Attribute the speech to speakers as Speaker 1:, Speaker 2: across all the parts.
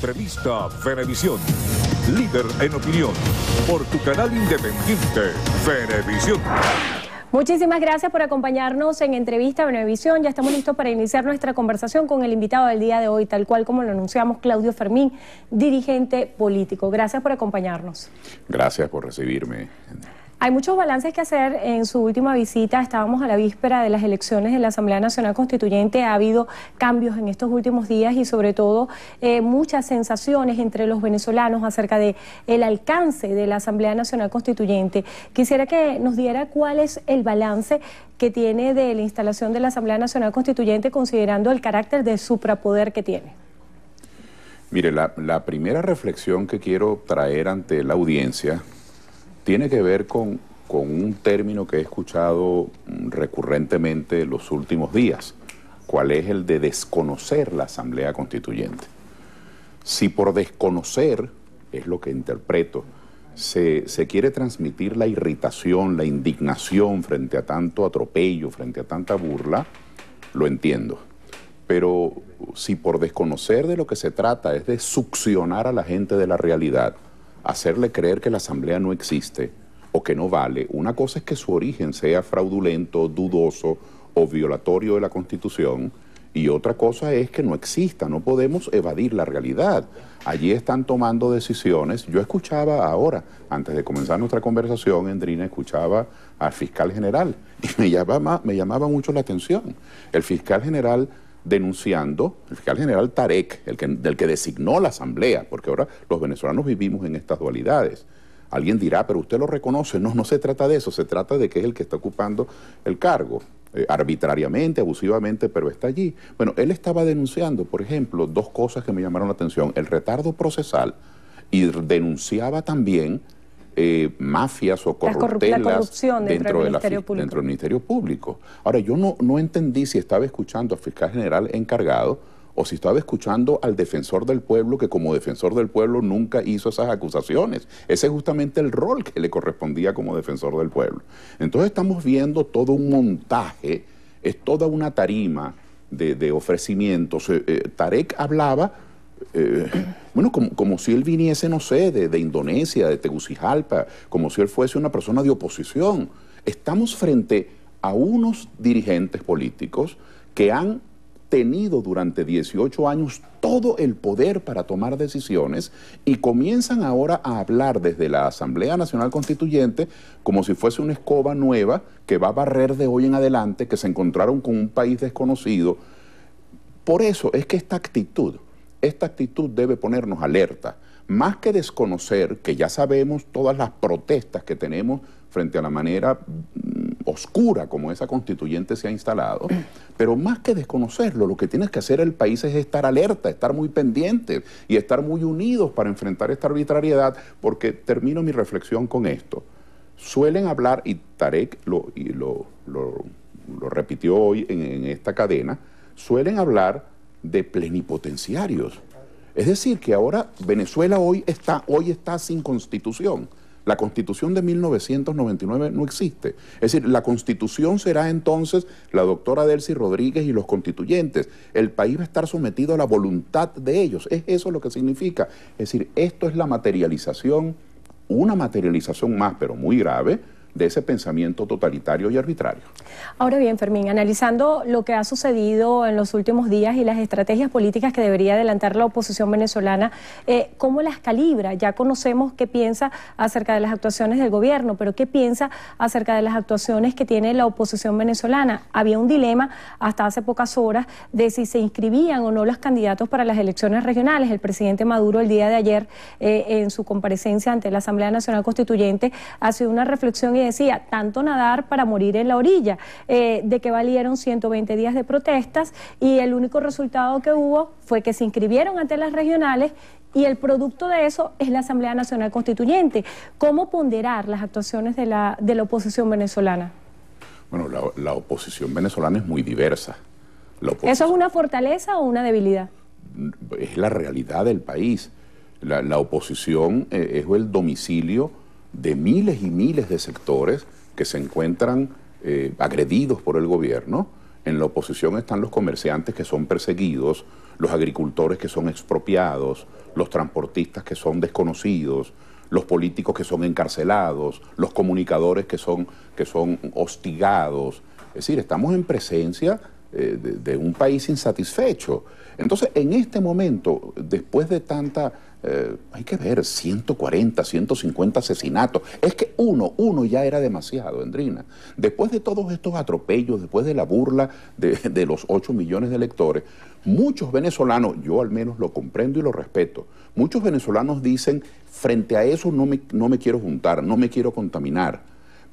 Speaker 1: Revista Venevisión, líder en opinión, por tu canal independiente, Venevisión.
Speaker 2: Muchísimas gracias por acompañarnos en Entrevista Venevisión. Ya estamos listos para iniciar nuestra conversación con el invitado del día de hoy, tal cual como lo anunciamos, Claudio Fermín, dirigente político. Gracias por acompañarnos.
Speaker 3: Gracias por recibirme.
Speaker 2: Hay muchos balances que hacer en su última visita. Estábamos a la víspera de las elecciones de la Asamblea Nacional Constituyente. Ha habido cambios en estos últimos días y sobre todo muchas sensaciones entre los venezolanos acerca de el alcance de la Asamblea Nacional Constituyente. Quisiera que nos diera cuál es el balance que tiene de la instalación de la Asamblea Nacional Constituyente considerando el carácter de suprapoder que tiene.
Speaker 3: Mire, la primera reflexión que quiero traer ante la audiencia tiene que ver con un término que he escuchado recurrentemente los últimos días, cuál es el de desconocer la Asamblea Constituyente. Si por desconocer, es lo que interpreto, se quiere transmitir la irritación, la indignación frente a tanto atropello, frente a tanta burla, lo entiendo. Pero si por desconocer de lo que se trata es de succionar a la gente de la realidad, hacerle creer que la Asamblea no existe o que no vale, una cosa es que su origen sea fraudulento, dudoso o violatorio de la Constitución, y otra cosa es que no exista. No podemos evadir la realidad. Allí están tomando decisiones. Yo escuchaba ahora, antes de comenzar nuestra conversación, Endrina, escuchaba al fiscal general y me llamaba mucho la atención. El fiscal general denunciando, el fiscal general Tarek, del que designó la Asamblea, porque ahora los venezolanos vivimos en estas dualidades. Alguien dirá, pero usted lo reconoce. No, no se trata de eso, se trata de que es el que está ocupando el cargo, arbitrariamente, abusivamente, pero está allí. Bueno, él estaba denunciando, por ejemplo, dos cosas que me llamaron la atención: el retardo procesal, y denunciaba también mafias o corruptelas dentro del Ministerio Público. Ahora, yo no entendí si estaba escuchando al fiscal general encargado o si estaba escuchando al defensor del pueblo, que como defensor del pueblo nunca hizo esas acusaciones. Ese es justamente el rol que le correspondía como defensor del pueblo. Entonces estamos viendo todo un montaje, es toda una tarima de ofrecimientos. Tarek hablaba bueno, como si él viniese, no sé, de Indonesia, de Tegucigalpa, como si él fuese una persona de oposición. Estamos frente a unos dirigentes políticos que han tenido durante 18 años todo el poder para tomar decisiones y comienzan ahora a hablar desde la Asamblea Nacional Constituyente como si fuese una escoba nueva que va a barrer de hoy en adelante, que se encontraron con un país desconocido. Por eso es que esta actitud debe ponernos alerta, más que desconocer, que ya sabemos todas las protestas que tenemos frente a la manera oscura como esa constituyente se ha instalado, pero más que desconocerlo, lo que tiene que hacer el país es estar alerta, estar muy pendientes y estar muy unidos para enfrentar esta arbitrariedad, porque termino mi reflexión con esto. Suelen hablar, y Tarek lo repitió hoy en esta cadena, suelen hablar de plenipotenciarios. Es decir, que ahora Venezuela hoy está sin constitución. La Constitución de 1999 no existe. Es decir, la Constitución será entonces la doctora Delcy Rodríguez y los constituyentes. El país va a estar sometido a la voluntad de ellos. Es eso lo que significa. Es decir, esto es la materialización, una materialización más, pero muy grave, de ese pensamiento totalitario y arbitrario.
Speaker 2: Ahora bien, Fermín, analizando lo que ha sucedido en los últimos días y las estrategias políticas que debería adelantar la oposición venezolana, ¿cómo las calibra? Ya conocemos qué piensa acerca de las actuaciones del gobierno, pero ¿qué piensa acerca de las actuaciones que tiene la oposición venezolana? Había un dilema hasta hace pocas horas de si se inscribían o no los candidatos para las elecciones regionales. El presidente Maduro el día de ayer, en su comparecencia ante la Asamblea Nacional Constituyente, hace una reflexión y decía, tanto nadar para morir en la orilla, de que valieron 120 días de protestas y el único resultado que hubo fue que se inscribieron ante las regionales y el producto de eso es la Asamblea Nacional Constituyente. ¿Cómo ponderar las actuaciones de la oposición venezolana?
Speaker 3: Bueno, la oposición venezolana es muy diversa.
Speaker 2: ¿Eso es una fortaleza o una debilidad?
Speaker 3: Es la realidad del país. La oposición es el domicilio de miles y miles de sectores que se encuentran agredidos por el gobierno. En la oposición están los comerciantes que son perseguidos, los agricultores que son expropiados, los transportistas que son desconocidos, los políticos que son encarcelados, los comunicadores que son hostigados. Es decir, estamos en presencia de un país insatisfecho. Entonces, en este momento, después de tanta, hay que ver, 140, 150 asesinatos, es que uno ya era demasiado, Endrina. Después de todos estos atropellos, después de la burla de los 8 millones de electores, muchos venezolanos, yo al menos lo comprendo y lo respeto, muchos venezolanos dicen, frente a eso no me quiero juntar, no me quiero contaminar.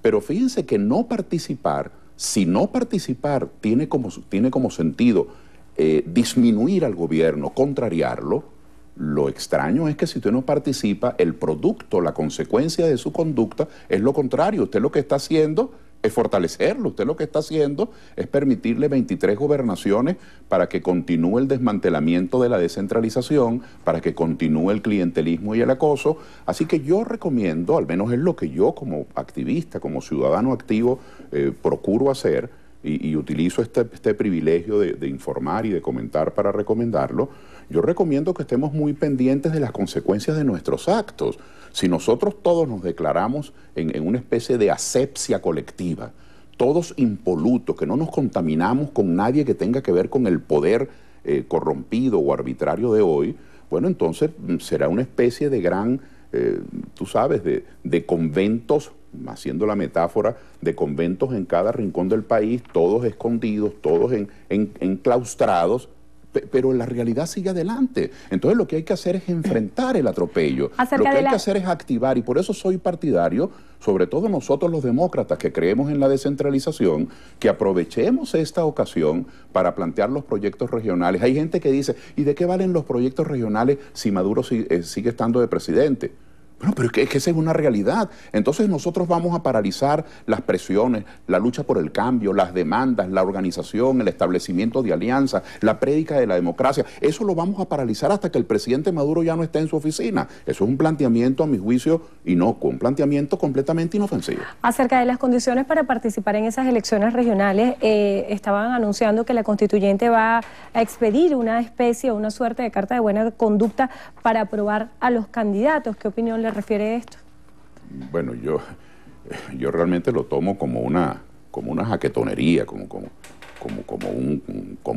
Speaker 3: Pero fíjense que no participar, si no participar tiene como sentido disminuir al gobierno, contrariarlo, lo extraño es que si usted no participa, el producto, la consecuencia de su conducta es lo contrario. Usted lo que está haciendo es fortalecerlo. Usted lo que está haciendo es permitirle 23 gobernaciones para que continúe el desmantelamiento de la descentralización, para que continúe el clientelismo y el acoso. Así que yo recomiendo, al menos es lo que yo como activista, como ciudadano activo, procuro hacer, y utilizo este privilegio de informar y de comentar para recomendarlo. Yo recomiendo que estemos muy pendientes de las consecuencias de nuestros actos. Si nosotros todos nos declaramos en una especie de asepsia colectiva, todos impolutos, que no nos contaminamos con nadie que tenga que ver con el poder corrompido o arbitrario de hoy, bueno, entonces será una especie de gran, tú sabes, de conventos, haciendo la metáfora, de conventos en cada rincón del país, todos escondidos, todos enclaustrados, pero la realidad sigue adelante. Entonces lo que hay que hacer es enfrentar el atropello. Lo que hay que hacer es activar, y por eso soy partidario, sobre todo nosotros los demócratas que creemos en la descentralización, que aprovechemos esta ocasión para plantear los proyectos regionales. Hay gente que dice, ¿y de qué valen los proyectos regionales si Maduro sigue estando de presidente? Bueno, pero es que esa es una realidad. Entonces nosotros vamos a paralizar las presiones, la lucha por el cambio, las demandas, la organización, el establecimiento de alianzas, la prédica de la democracia. Eso lo vamos a paralizar hasta que el presidente Maduro ya no esté en su oficina. Eso es un planteamiento, a mi juicio, inocuo, un planteamiento completamente inofensivo. Acerca
Speaker 2: de las condiciones para participar en esas elecciones regionales, estaban anunciando que la constituyente va a expedir una especie, una suerte de carta de buena conducta para aprobar a los candidatos. ¿Qué opinión le refiere esto?
Speaker 3: Bueno, yo realmente lo tomo como una jaquetonería, como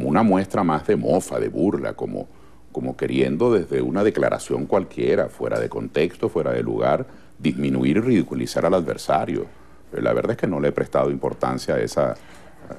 Speaker 3: una muestra más de mofa, de burla, como queriendo desde una declaración cualquiera, fuera de contexto, fuera de lugar, disminuir y ridiculizar al adversario. La verdad es que no le he prestado importancia a esa...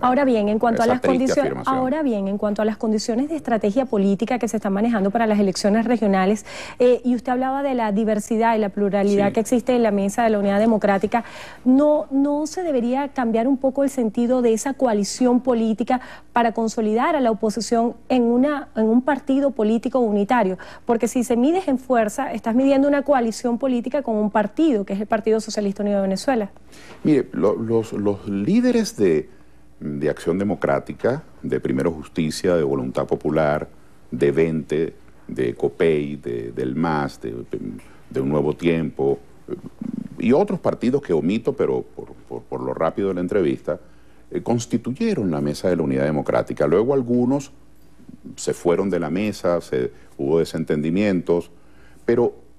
Speaker 2: Ahora bien, en cuanto a las condiciones de estrategia política que se están manejando para las elecciones regionales, y usted hablaba de la diversidad y la pluralidad que existe en la mesa de la Unidad Democrática, ¿no se debería cambiar un poco el sentido de esa coalición política para consolidar a la oposición en un partido político unitario? Porque si se mides en fuerza, estás midiendo una coalición política con un partido, que es el Partido Socialista Unido de Venezuela.
Speaker 3: Mire, los líderes de Acción Democrática, de Primero Justicia, de Voluntad Popular, de 20, de COPEI, del MAS, de Un Nuevo Tiempo, y otros partidos que omito, pero por lo rápido de la entrevista, constituyeron la mesa de la Unidad Democrática. Luego algunos se fueron de la mesa, hubo desentendimientos,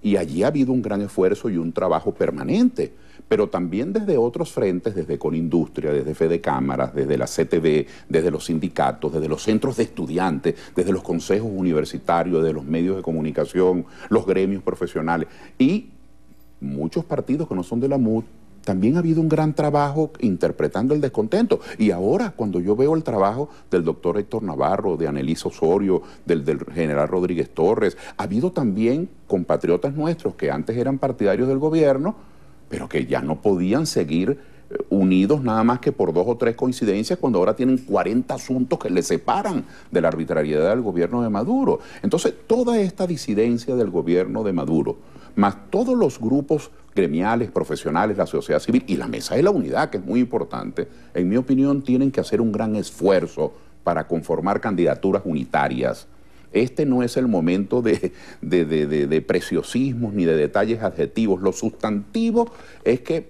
Speaker 3: y allí ha habido un gran esfuerzo y un trabajo permanente, pero también desde otros frentes, desde Conindustria, desde Fede Cámaras, desde la CTV, desde los sindicatos, desde los centros de estudiantes, desde los consejos universitarios, desde los medios de comunicación, los gremios profesionales y muchos partidos que no son de la MUD. También ha habido un gran trabajo interpretando el descontento. Y ahora, cuando yo veo el trabajo del doctor Héctor Navarro, de Anelisa Osorio, del general Rodríguez Torres, ha habido también compatriotas nuestros que antes eran partidarios del gobierno, pero que ya no podían seguir unidos nada más que por 2 o 3 coincidencias, cuando ahora tienen 40 asuntos que les separan de la arbitrariedad del gobierno de Maduro. Entonces, toda esta disidencia del gobierno de Maduro, más todos los grupos gremiales, profesionales, la sociedad civil y la Mesa de la Unidad, que es muy importante, en mi opinión, tienen que hacer un gran esfuerzo para conformar candidaturas unitarias. Este no es el momento de preciosismos ni de detalles adjetivos. Lo sustantivo es que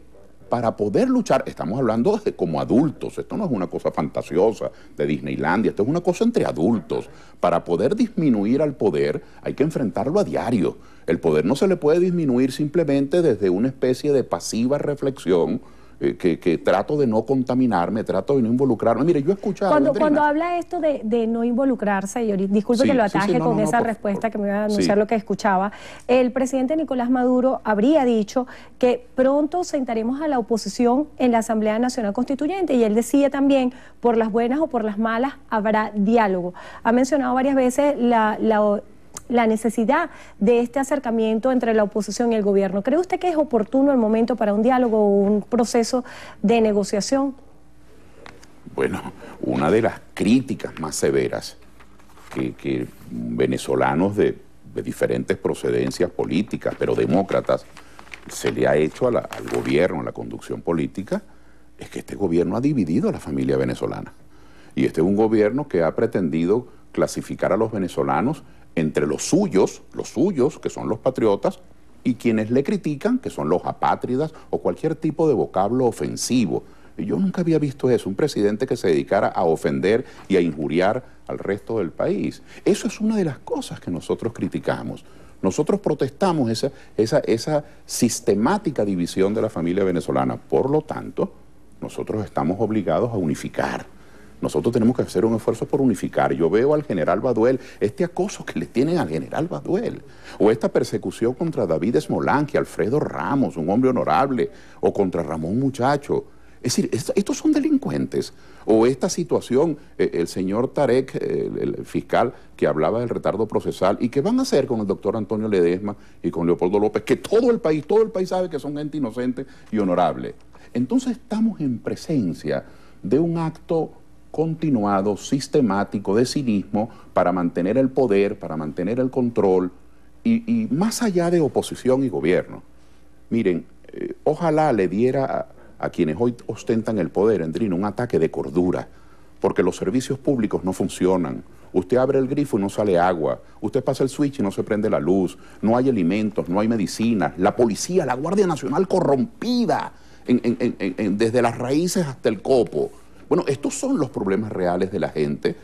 Speaker 3: para poder luchar, estamos hablando como adultos, esto no es una cosa fantasiosa de Disneylandia, esto es una cosa entre adultos. Para poder disminuir al poder hay que enfrentarlo a diario. El poder no se le puede disminuir simplemente desde una especie de pasiva reflexión que trato de no contaminarme, trato de no involucrarme. Mire, yo he escuchado...
Speaker 2: Cuando habla esto de no involucrarse, y disculpe que lo ataje con esa respuesta que me iba a anunciar lo que escuchaba, el presidente Nicolás Maduro habría dicho que pronto sentaremos a la oposición en la Asamblea Nacional Constituyente, y él decía también, por las buenas o por las malas habrá diálogo. Ha mencionado varias veces la necesidad de este acercamiento entre la oposición y el gobierno. ¿Cree usted que es oportuno el momento para un diálogo o un proceso de negociación?
Speaker 3: Bueno, una de las críticas más severas que venezolanos de diferentes procedencias políticas, pero demócratas, se le ha hecho al gobierno, a la conducción política, es que este gobierno ha dividido a la familia venezolana. Y este es un gobierno que ha pretendido clasificar a los venezolanos entre los suyos, que son los patriotas, y quienes le critican, que son los apátridas o cualquier tipo de vocablo ofensivo. Y yo nunca había visto eso, un presidente que se dedicara a ofender y a injuriar al resto del país. Eso es una de las cosas que nosotros criticamos. Nosotros protestamos esa sistemática división de la familia venezolana. Por lo tanto, nosotros estamos obligados a unificar. Nosotros tenemos que hacer un esfuerzo por unificar. Yo veo al general Baduel, este acoso que le tienen al general Baduel, o esta persecución contra David Esmolanqui, Alfredo Ramos, un hombre honorable, o contra Ramón Muchacho. Es decir, estos son delincuentes. O esta situación, el señor Tarek, el fiscal, que hablaba del retardo procesal, y qué van a hacer con el doctor Antonio Ledesma y con Leopoldo López, que todo el país sabe que son gente inocente y honorable. Entonces estamos en presencia de un acto continuado, sistemático, de cinismo para mantener el poder, para mantener el control, y más allá de oposición y gobierno. Miren, ojalá le diera a quienes hoy ostentan el poder, Endrino, un ataque de cordura, porque los servicios públicos no funcionan. Usted abre el grifo y no sale agua, usted pasa el switch y no se prende la luz, no hay alimentos, no hay medicinas, la policía, la Guardia Nacional corrompida, desde las raíces hasta el copo. Bueno, estos son los problemas reales de la gente.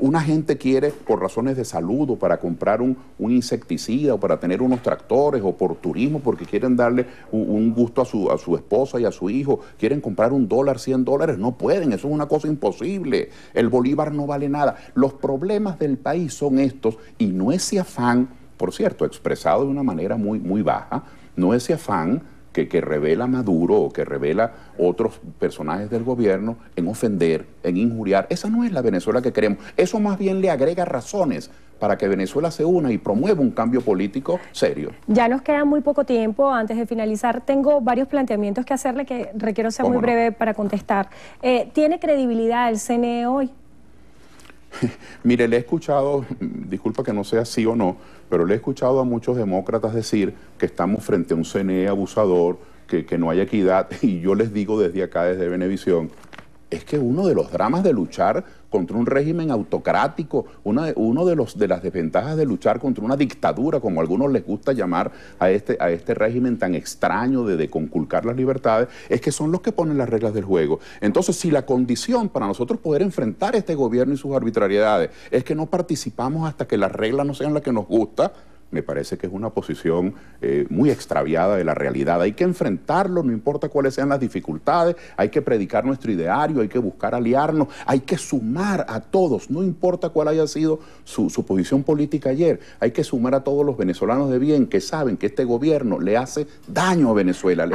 Speaker 3: Una gente quiere, por razones de salud o para comprar un insecticida o para tener unos tractores o por turismo, porque quieren darle un gusto a su esposa y a su hijo, quieren comprar $1, $100, no pueden, eso es una cosa imposible. El bolívar no vale nada. Los problemas del país son estos, y no ese afán, por cierto, expresado de una manera muy baja, no ese afán que revela Maduro o que revela otros personajes del gobierno en ofender, en injuriar. Esa no es la Venezuela que queremos. Eso más bien le agrega razones para que Venezuela se una y promueva un cambio político serio. Ya nos queda muy poco tiempo. Antes de finalizar, tengo varios planteamientos que hacerle que requiero ser muy breve para contestar. ¿Tiene credibilidad el CNE hoy? Mire, le he escuchado, disculpa que no sea sí o no, pero le he escuchado a muchos demócratas decir que estamos frente a un CNE abusador, que no hay equidad, y yo les digo desde acá, desde Venevisión, es que uno de los dramas de luchar contra un régimen autocrático, uno de las desventajas de luchar contra una dictadura, como a algunos les gusta llamar a este régimen tan extraño de conculcar las libertades, es que son los que ponen las reglas del juego. Entonces, si la condición para nosotros poder enfrentar este gobierno y sus arbitrariedades es que no participamos hasta que las reglas no sean las que nos gusta, me parece que es una posición muy extraviada de la realidad. Hay que enfrentarlo, no importa cuáles sean las dificultades, hay que predicar nuestro ideario, hay que buscar aliarnos, hay que sumar a todos, no importa cuál haya sido su posición política ayer, hay que sumar a todos los venezolanos de bien que saben que este gobierno le hace daño a Venezuela,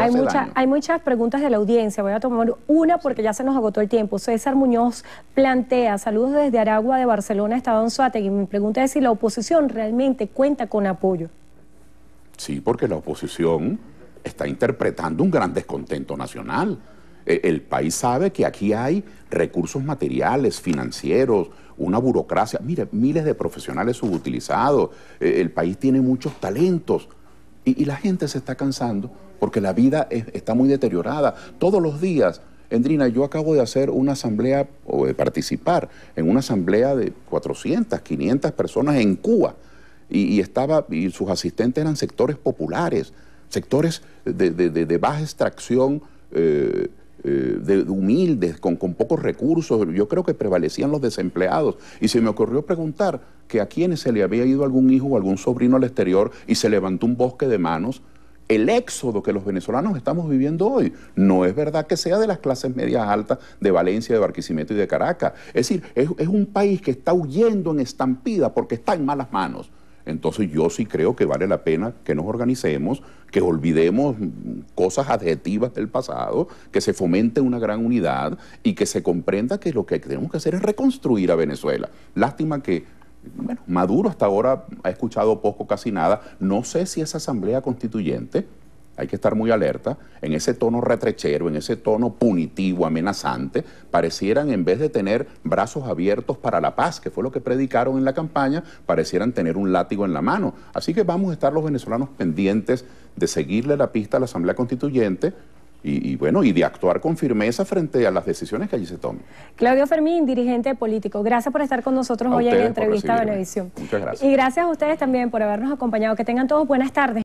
Speaker 3: Hay muchas preguntas de la audiencia, voy a tomar una porque ya se nos agotó el tiempo. César Muñoz plantea, saludos desde Aragua de Barcelona, Estado Anzoátegui, y mi pregunta es si la oposición realmente cuenta con apoyo. Sí, porque la oposición está interpretando un gran descontento nacional. El país sabe que aquí hay recursos materiales, financieros, una burocracia, mire, miles de profesionales subutilizados, el país tiene muchos talentos y la gente se está cansando porque la vida está muy deteriorada. Todos los días, Endrina, yo acabo de hacer una asamblea, o de participar en una asamblea de 400, 500 personas en Cuba, y sus asistentes eran sectores populares, sectores de baja extracción humildes, con pocos recursos. Yo creo que prevalecían los desempleados. Y se me ocurrió preguntar que a quienes se le había ido algún hijo o algún sobrino al exterior y se levantó un bosque de manos. El éxodo que los venezolanos estamos viviendo hoy no es verdad que sea de las clases medias altas de Valencia, de Barquisimeto y de Caracas. Es decir, es un país que está huyendo en estampida porque está en malas manos. Entonces yo sí creo que vale la pena que nos organicemos, que olvidemos cosas adjetivas del pasado, que se fomente una gran unidad y que se comprenda que lo que tenemos que hacer es reconstruir a Venezuela. Lástima que, bueno, Maduro hasta ahora ha escuchado poco, casi nada. No sé si esa asamblea constituyente, hay que estar muy alerta, en ese tono retrechero, en ese tono punitivo, amenazante, parecieran, en vez de tener brazos abiertos para la paz, que fue lo que predicaron en la campaña, parecieran tener un látigo en la mano. Así que vamos a estar los venezolanos pendientes de seguirle la pista a la Asamblea Constituyente y de actuar con firmeza frente a las decisiones que allí se tomen.
Speaker 2: Claudio Fermín, dirigente político, gracias por estar con nosotros hoy en Entrevista a Venevisión.
Speaker 3: Muchas gracias.
Speaker 2: Y gracias a ustedes también por habernos acompañado. Que tengan todos buenas tardes.